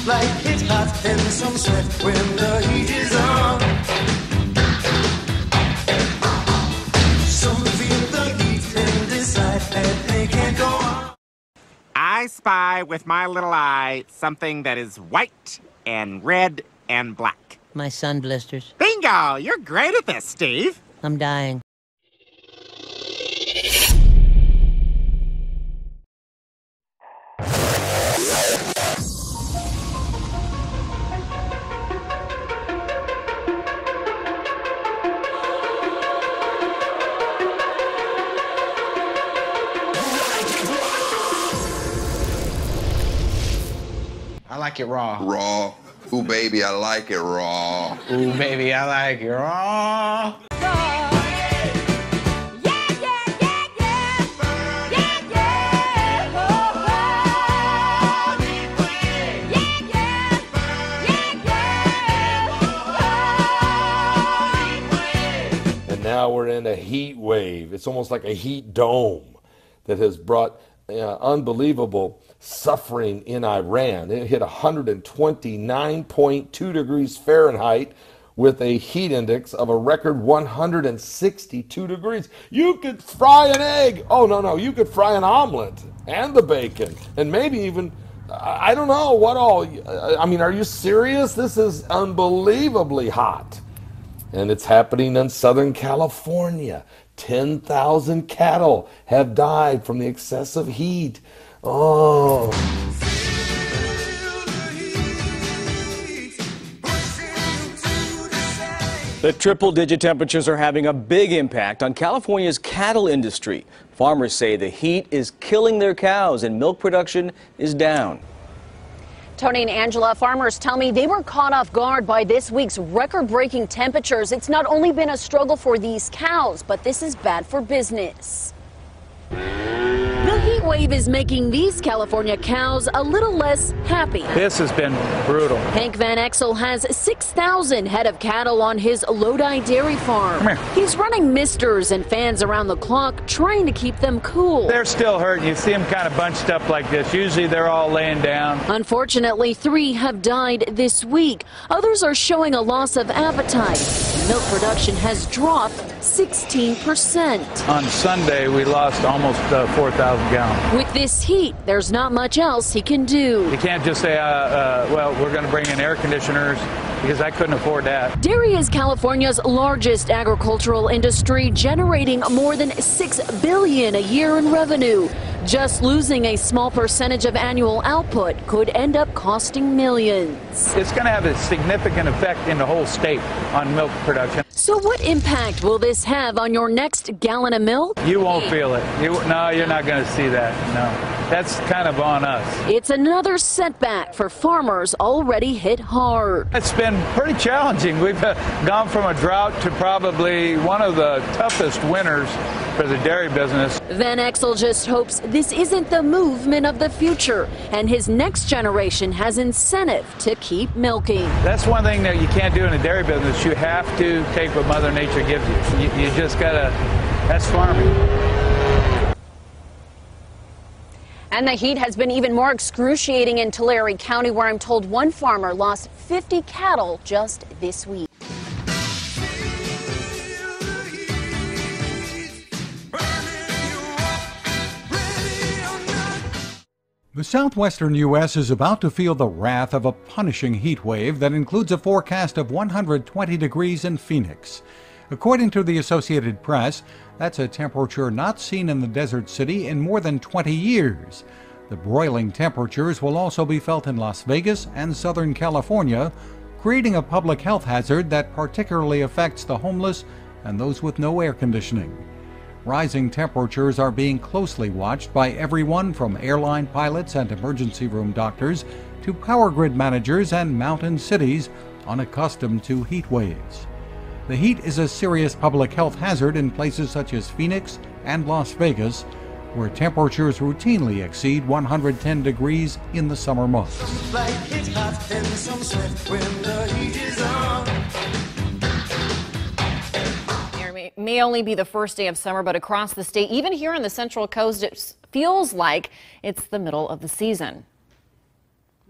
like it's hot and some sweat when the heat is on. Some feel the heat and decide that they can't go on. I spy with my little eye something that is white and red and black. My sun blisters. Bingo! You're great at this, Steve. I'm dying. I like it raw. Raw. Ooh, baby, I like it raw. Ooh, baby, I like it raw. And now we're in a heat wave. It's almost like a heat dome that has brought unbelievable suffering in Iran. It hit 129.2 degrees Fahrenheit with a heat index of a record 162 degrees. You could fry an egg. Oh, no, you could fry an omelet and the bacon and maybe even, I don't know what all. I mean, are you serious? This is unbelievably hot. And it's happening in Southern California. 10,000 cattle have died from the excessive heat. Oh. The triple-digit temperatures are having a big impact on California's cattle industry. Farmers say the heat is killing their cows and milk production is down. Tony and Angela, farmers tell me they were caught off guard by this week's record-breaking temperatures. It's not only been a struggle for these cows, but this is bad for business. The heat wave is making these California cows a little less happy. This has been brutal. Hank Van Exel has 6,000 head of cattle on his Lodi dairy farm. Come here. He's running misters and fans around the clock, trying to keep them cool. They're still hurting. You see them kind of bunched up like this. Usually they're all laying down. Unfortunately, 3 have died this week. Others are showing a loss of appetite. Milk production has dropped 16%. On Sunday, we lost almost 4,000 gallons. With this heat, there's not much else he can do. You can't just say, well, we're going to bring in air conditioners, because I couldn't afford that. Dairy is California's largest agricultural industry, generating more than $6 billion a year in revenue. Just losing a small percentage of annual output could end up costing millions. It's going to have a significant effect in the whole state on milk production. So what impact will this have on your next gallon of milk? You won't feel it. No, you're not going to see that. No. That's kind of on us. It's another setback for farmers already hit hard. It's been pretty challenging. We've gone from a drought to probably one of the toughest winters for the dairy business. Van Exel just hopes this isn't the movement of the future, and his next generation has incentive to keep milking. That's one thing that you can't do in the dairy business. You have to take what Mother Nature gives you. You just gotta, that's farming. And the heat has been even more excruciating in Tulare County, where I'm told one farmer lost 50 cattle just this week. The southwestern U.S. is about to feel the wrath of a punishing heat wave that includes a forecast of 120 degrees in Phoenix. According to the Associated Press, that's a temperature not seen in the desert city in more than 20 years. The broiling temperatures will also be felt in Las Vegas and Southern California, creating a public health hazard that particularly affects the homeless and those with no air conditioning. Rising temperatures are being closely watched by everyone from airline pilots and emergency room doctors to power grid managers and mountain cities unaccustomed to heat waves. The heat is a serious public health hazard in places such as Phoenix and Las Vegas, where temperatures routinely exceed 110 degrees in the summer months. Like it's hot and some sweat when the heat is on. It may only be the first day of summer, but across the state, even here on the Central Coast, it feels like it's the middle of the season.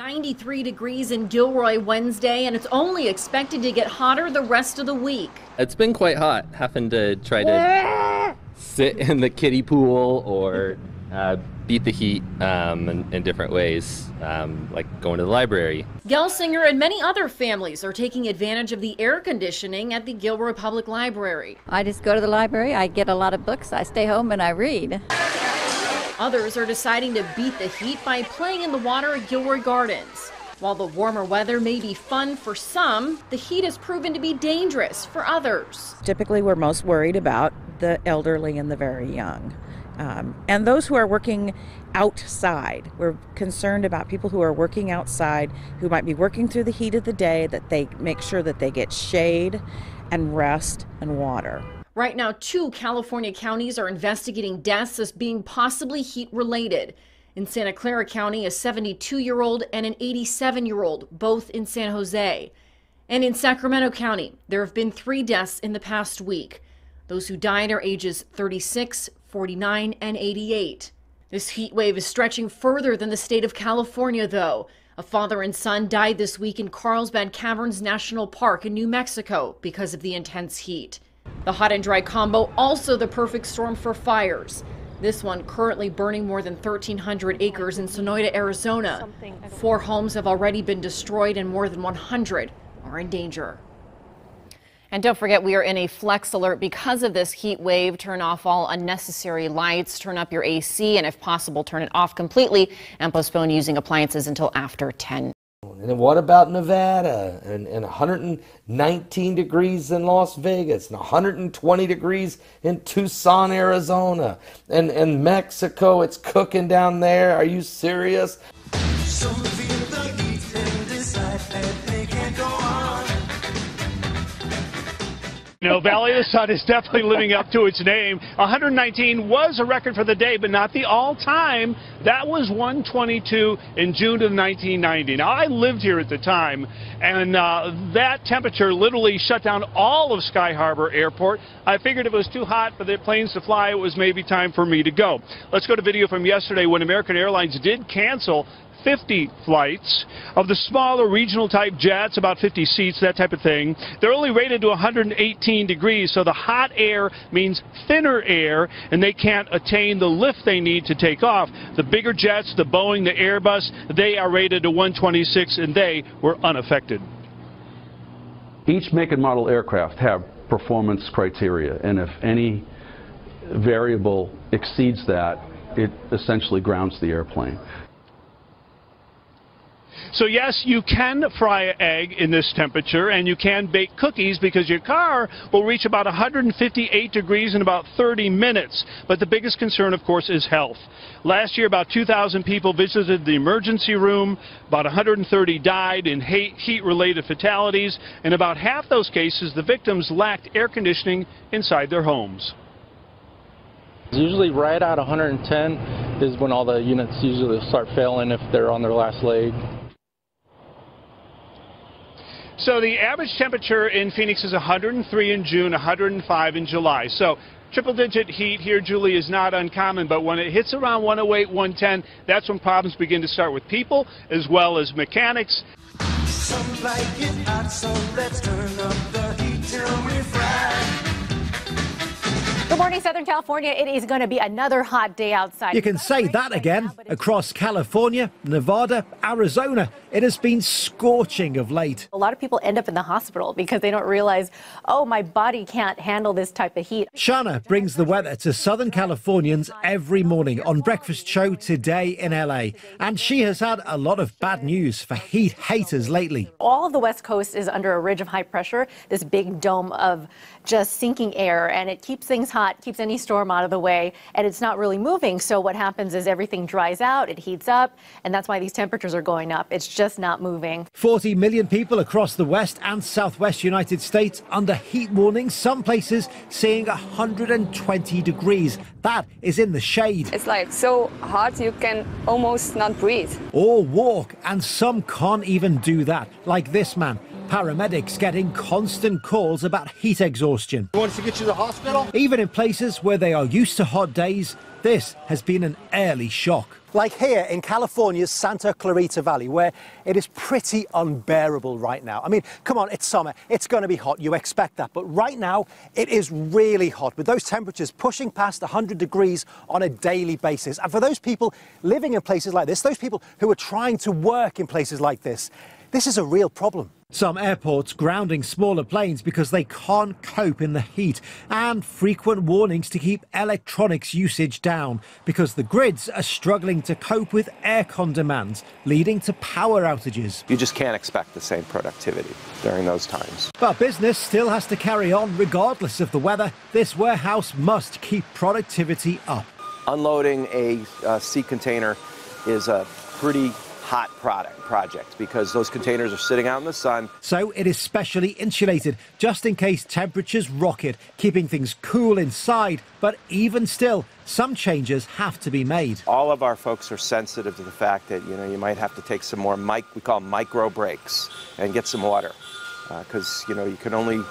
93 degrees in Gilroy Wednesday, and it's only expected to get hotter the rest of the week. It's been quite hot, having to try to sit in the kiddie pool or beat the heat in different ways, like going to the library. Gelsinger and many other families are taking advantage of the air conditioning at the Gilroy Public Library. I just go to the library, I get a lot of books, I stay home and I read. Others are deciding to beat the heat by playing in the water at Gilroy Gardens. While the warmer weather may be fun for some, the heat has proven to be dangerous for others. Typically, we're most worried about the elderly and the very young. And those who are working outside. We're concerned about people who are working outside, who might be working through the heat of the day, that they make sure that they get shade and rest and water. Right now, 2 California counties are investigating deaths as being possibly heat-related. In Santa Clara County, a 72-year-old and an 87-year-old, both in San Jose. And in Sacramento County, there have been 3 deaths in the past week. Those who died are ages 36, 49, and 88. This heat wave is stretching further than the state of California, though. A father and son died this week in Carlsbad Caverns National Park in New Mexico because of the intense heat. The hot and dry combo also the perfect storm for fires. This one currently burning more than 1,300 acres in Sonoyta, Arizona. 4 homes have already been destroyed and more than 100 are in danger. And don't forget, we are in a flex alert because of this heat wave. Turn off all unnecessary lights, turn up your AC, and if possible, turn it off completely and postpone using appliances until after 10. And what about Nevada and 119 degrees in Las Vegas and 120 degrees in Tucson, Arizona and Mexico? It's cooking down there. Are you serious? Some feel the heat and decide that they can't go on. You know, Valley of the Sun is definitely living up to its name. 119 was a record for the day, but not the all-time. That was 122 in June of 1990. Now, I lived here at the time, and that temperature literally shut down all of Sky Harbor Airport. I figured if it was too hot for the planes to fly, it was maybe time for me to go. Let's go to video from yesterday when American Airlines did cancel 50 flights of the smaller regional type jets, about 50 seats, that type of thing. They're only rated to 118 degrees, so the hot air means thinner air, and they can't attain the lift they need to take off. The bigger jets, the Boeing, the Airbus, they are rated to 126, and they were unaffected. Each make and model aircraft have performance criteria, and if any variable exceeds that, it essentially grounds the airplane. So yes, you can fry an egg in this temperature, and you can bake cookies because your car will reach about 158 degrees in about 30 minutes. But the biggest concern, of course, is health. Last year, about 2,000 people visited the emergency room. About 130 died in heat-related fatalities. In about half those cases, the victims lacked air conditioning inside their homes. Usually right at 110 is when all the units usually start failing if they're on their last leg. So the average temperature in Phoenix is 103 in June, 105 in July. So triple-digit heat here, Julie, is not uncommon, but when it hits around 108, 110, that's when problems begin to start with people as well as mechanics. Some like it hot, so let's turn up the heat till we fry. Good morning, Southern California. It is going to be another hot day outside. You can say that again. Across California, Nevada, Arizona, it has been scorching of late. A lot of people end up in the hospital because they don't realize, oh, my body can't handle this type of heat. Shana brings the weather to Southern Californians every morning on Breakfast Show Today in LA. And she has had a lot of bad news for heat haters lately. All of the West Coast is under a ridge of high pressure, this big dome of just sinking air, and it keeps things hot, keeps any storm out of the way, and it's not really moving. So what happens is everything dries out, it heats up, and that's why these temperatures are going up. It's just not moving. 40 million people across the west and southwest United States under heat warnings, some places seeing 120 degrees. That is in the shade. It's like so hot you can almost not breathe. Or walk, and some can't even do that, like this man. Paramedics getting constant calls about heat exhaustion. You want us to get you to the hospital? Even in places where they are used to hot days, this has been an early shock. Like here in California's Santa Clarita Valley, where it is pretty unbearable right now. I mean, come on, it's summer, it's going to be hot, you expect that. But right now, it is really hot, with those temperatures pushing past 100 degrees on a daily basis. And for those people living in places like this, those people who are trying to work in places like this is a real problem. Some airports grounding smaller planes because they can't cope in the heat, and frequent warnings to keep electronics usage down because the grids are struggling to cope with aircon demands, leading to power outages. You just can't expect the same productivity during those times. But business still has to carry on regardless of the weather. This warehouse must keep productivity up. Unloading a sea container is a pretty hot project because those containers are sitting out in the sun. So it is specially insulated just in case temperatures rocket, keeping things cool inside. But even still, some changes have to be made. All of our folks are sensitive to the fact that, you know, you might have to take some more we call them micro breaks and get some water because, you know, you can only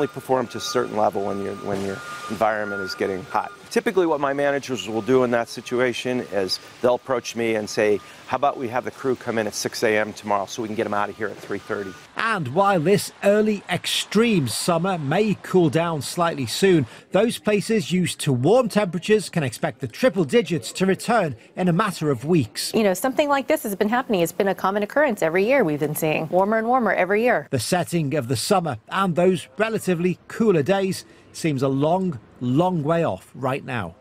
perform to a certain level when your environment is getting hot. Typically what my managers will do in that situation is they'll approach me and say, how about we have the crew come in at 6 a.m. tomorrow so we can get them out of here at 3:30. And while this early extreme summer may cool down slightly soon, those places used to warm temperatures can expect the triple digits to return in a matter of weeks. You know, something like this has been happening. It's been a common occurrence every year we've been seeing. Warmer and warmer every year. The setting of the summer and those relatively cooler days seems a long, long way off right now.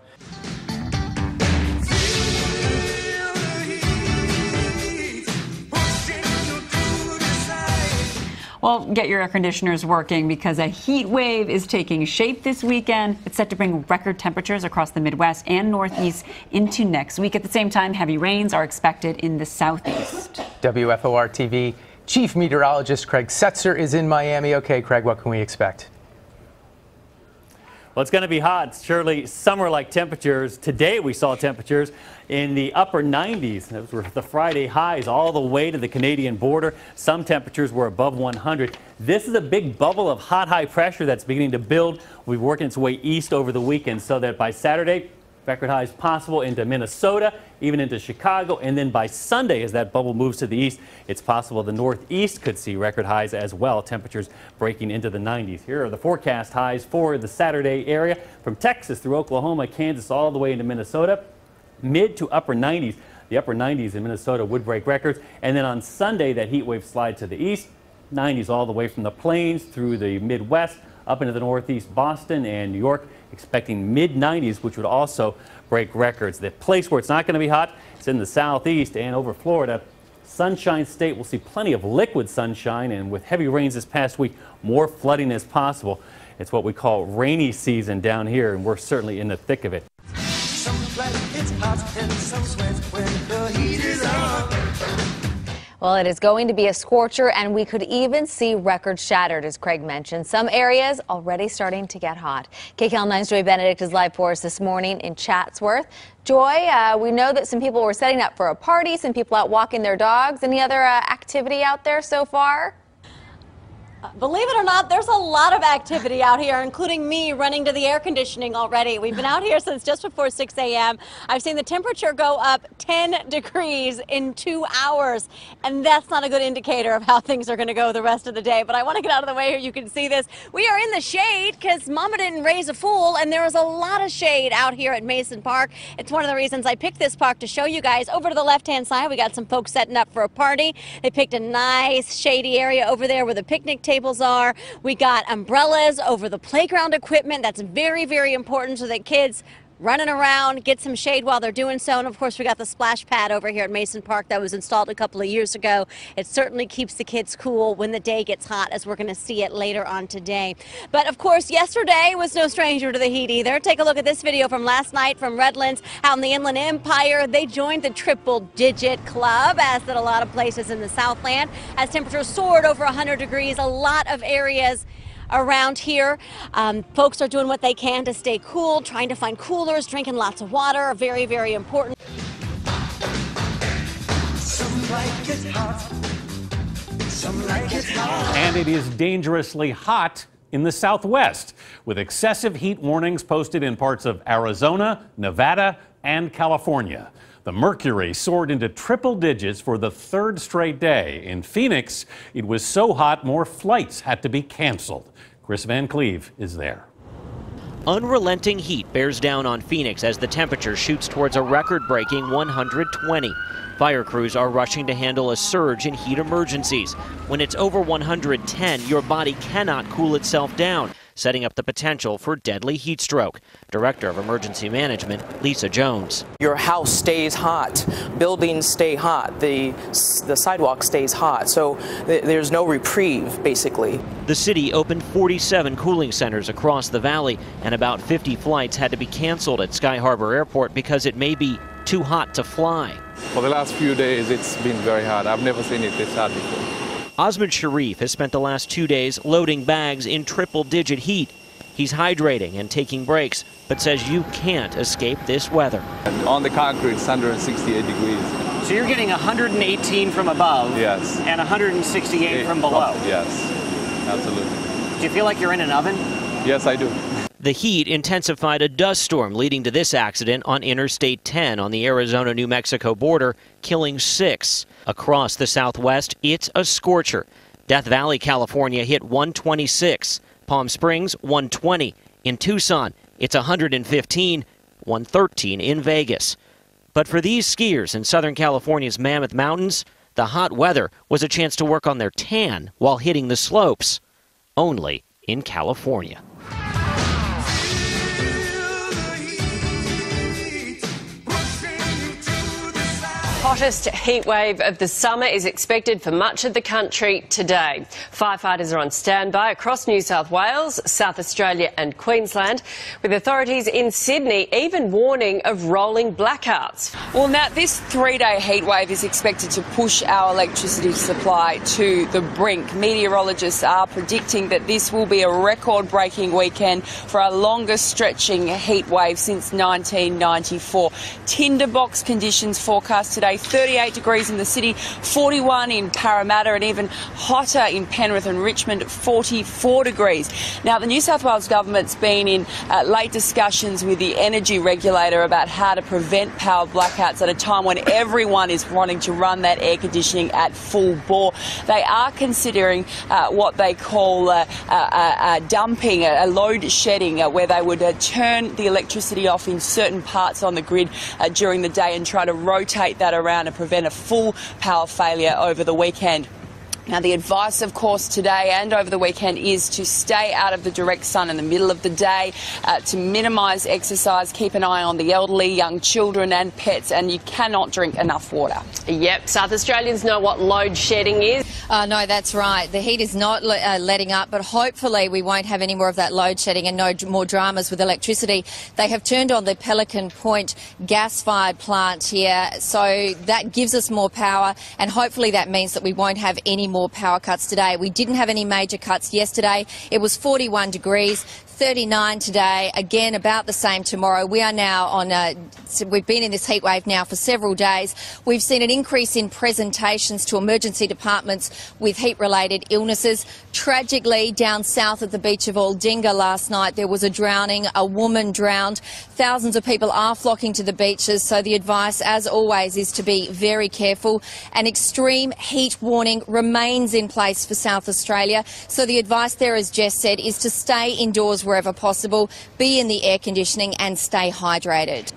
Well, get your air conditioners working because a heat wave is taking shape this weekend. It's set to bring record temperatures across the Midwest and Northeast into next week. At the same time, heavy rains are expected in the Southeast. WFOR-TV Chief Meteorologist Craig Setzer is in Miami. Okay, Craig, what can we expect? Well, it's going to be hot. It's surely summer-like temperatures. Today we saw temperatures in the upper 90s. Those were the Friday highs all the way to the Canadian border. Some temperatures were above 100. This is a big bubble of hot high pressure that's beginning to build. We'll be working its way east over the weekend so that by Saturday, record highs possible into Minnesota, even into Chicago, and then by Sunday, as that bubble moves to the east, it's possible the Northeast could see record highs as well, temperatures breaking into the 90s. Here are the forecast highs for the Saturday area from Texas through Oklahoma, Kansas, all the way into Minnesota, mid to upper 90s. The upper 90s in Minnesota would break records, and then on Sunday, that heat wave slide to the east, 90s all the way from the plains through the Midwest, up into the Northeast, Boston and New York, expecting mid-90s, which would also break records. The place where it's not going to be hot is in the Southeast and over Florida. Sunshine State will see plenty of liquid sunshine, and with heavy rains this past week, more flooding is possible. It's what we call rainy season down here, and we're certainly in the thick of it. Some like it's hot and some sweat when the heat is on. Well, it is going to be a scorcher, and we could even see records shattered, as Craig mentioned. Some areas already starting to get hot. KCAL 9's Joy Benedict is live for us this morning in Chatsworth. Joy, we know that some people were setting up for a party, some people out walking their dogs. Any other activity out there so far? Believe it or not, there's a lot of activity out here, including me running to the air conditioning already. We've been out here since just before 6 a.m. I've seen the temperature go up 10 degrees in 2 hours, and that's not a good indicator of how things are going to go the rest of the day. But I want to get out of the way here. You can see this. We are in the shade because Mama didn't raise a fool, and there is a lot of shade out here at Mason Park. It's one of the reasons I picked this park to show you guys. Over to the left-hand side, we got some folks setting up for a party. They picked a nice shady area over there where the picnic tables are. We got umbrellas over the playground equipment. That's very, very important so that kids running around, get some shade while they're doing so. And of course, we got the splash pad over here at Mason Park that was installed a couple of years ago. It certainly keeps the kids cool when the day gets hot, as we're going to see it later on today. But of course, yesterday was no stranger to the heat either. Take a look at this video from last night from Redlands out in the Inland Empire. They joined the triple-digit club, as did a lot of places in the Southland, as temperatures soared over 100 degrees. A lot of areas around here. Folks are doing what they can to stay cool, trying to find coolers, drinking lots of water, very, very important. Some like it hot, some like it And it is dangerously hot in the Southwest, with excessive heat warnings posted in parts of Arizona, Nevada, and California. The mercury soared into triple digits for the third straight day. In Phoenix, it was so hot more flights had to be canceled. Chris Van Cleve is there. Unrelenting heat bears down on Phoenix as the temperature shoots towards a record-breaking 120. Fire crews are rushing to handle a surge in heat emergencies. When it's over 110, your body cannot cool itself down, setting up the potential for deadly heat stroke. Director of Emergency Management, Lisa Jones. Your house stays hot, buildings stay hot, the sidewalk stays hot, so there's no reprieve, basically. The city opened 47 cooling centers across the valley, and about 50 flights had to be canceled at Sky Harbor Airport because it may be too hot to fly. For the last few days, it's been very hot. I've never seen it this hot before. Osman Sharif has spent the last 2 days loading bags in triple-digit heat. He's hydrating and taking breaks, but says you can't escape this weather. And on the concrete, it's 168 degrees. So you're getting 118 from above, yes, and 168 from below. Yes, absolutely. Do you feel like you're in an oven? Yes, I do. The heat intensified a dust storm leading to this accident on Interstate 10 on the Arizona-New Mexico border, killing 6. Across the Southwest, it's a scorcher. Death Valley, California hit 126. Palm Springs, 120. In Tucson, it's 115. 113 in Vegas. But for these skiers in Southern California's Mammoth Mountains, the hot weather was a chance to work on their tan while hitting the slopes. Only in California. Hottest heat wave of the summer is expected for much of the country today. Firefighters are on standby across New South Wales, South Australia and Queensland, with authorities in Sydney even warning of rolling blackouts. Well, Nat, this 3-day heat wave is expected to push our electricity supply to the brink. Meteorologists are predicting that this will be a record-breaking weekend for our longest stretching heat wave since 1994. Tinderbox conditions forecast today. 38 degrees in the city, 41 in Parramatta, and even hotter in Penrith and Richmond, 44 degrees. Now, the New South Wales government's been in late discussions with the energy regulator about how to prevent power blackouts at a time when everyone is wanting to run that air conditioning at full bore. They are considering what they call dumping, a load shedding, where they would turn the electricity off in certain parts on the grid during the day and try to rotate that around and prevent a full power failure over the weekend. Now, the advice, of course, today and over the weekend is to stay out of the direct sun in the middle of the day, to minimise exercise, keep an eye on the elderly, young children and pets, and you cannot drink enough water. Yep, South Australians know what load shedding is. No, that's right. The heat is not letting up, but hopefully we won't have any more of that load shedding and no more dramas with electricity. They have turned on the Pelican Point gas-fired plant here, so that gives us more power, and hopefully that means that we won't have any more power cuts today. We didn't have any major cuts yesterday. It was 41 degrees. 39 today, again about the same tomorrow. We are now on we've been in this heat wave now for several days. We've seen an increase in presentations to emergency departments with heat-related illnesses. Tragically, down south at the beach of Aldinga last night, there was a drowning. A woman drowned. Thousands of people are flocking to the beaches, so the advice, as always, is to be very careful. An extreme heat warning remains in place for South Australia, so the advice there, as Jess said, is to stay indoors wherever possible, be in the air conditioning and stay hydrated.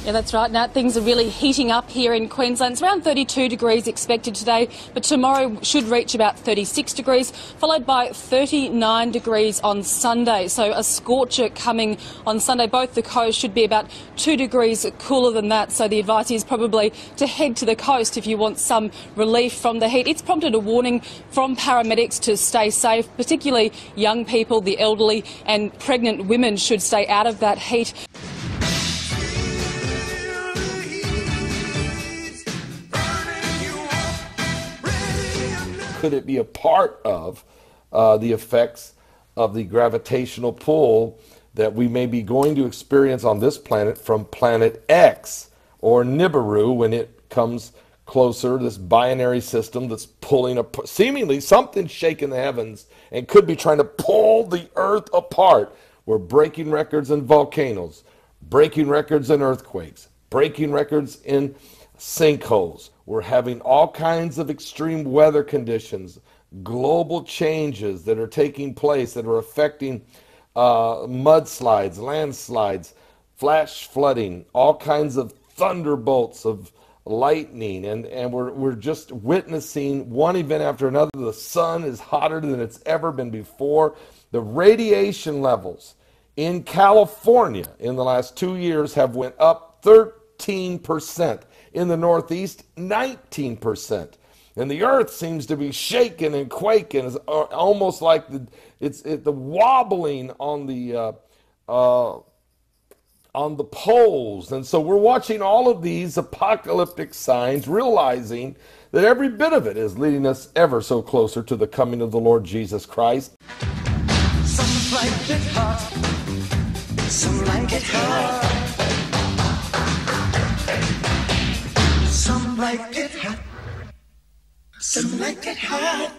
Yeah, that's right, Nat. Things are really heating up here in Queensland. It's around 32 degrees expected today, but tomorrow should reach about 36 degrees, followed by 39 degrees on Sunday. So a scorcher coming on Sunday. Both the coast should be about 2 degrees cooler than that. So the advice is probably to head to the coast if you want some relief from the heat. It's prompted a warning from paramedics to stay safe, particularly young people, the elderly and pregnant women should stay out of that heat. Could it be a part of the effects of the gravitational pull that we may be going to experience on this planet from planet X or Nibiru when it comes closer, this binary system that's pulling seemingly something shaking the heavens and could be trying to pull the earth apart. We're breaking records in volcanoes, breaking records in earthquakes, breaking records in sinkholes. We're having all kinds of extreme weather conditions, global changes that are taking place that are affecting mudslides, landslides, flash flooding, all kinds of thunderbolts of lightning, and we're just witnessing one event after another. The sun is hotter than it's ever been before. The radiation levels in California in the last 2 years have went up 13%. In the Northeast, 19%. And the earth seems to be shaking and quaking. It's almost like the wobbling on the poles. And so we're watching all of these apocalyptic signs, realizing that every bit of it is leading us ever so closer to the coming of the Lord Jesus Christ. Some like it hot, some like it hot. Some like it hot, some like it hot.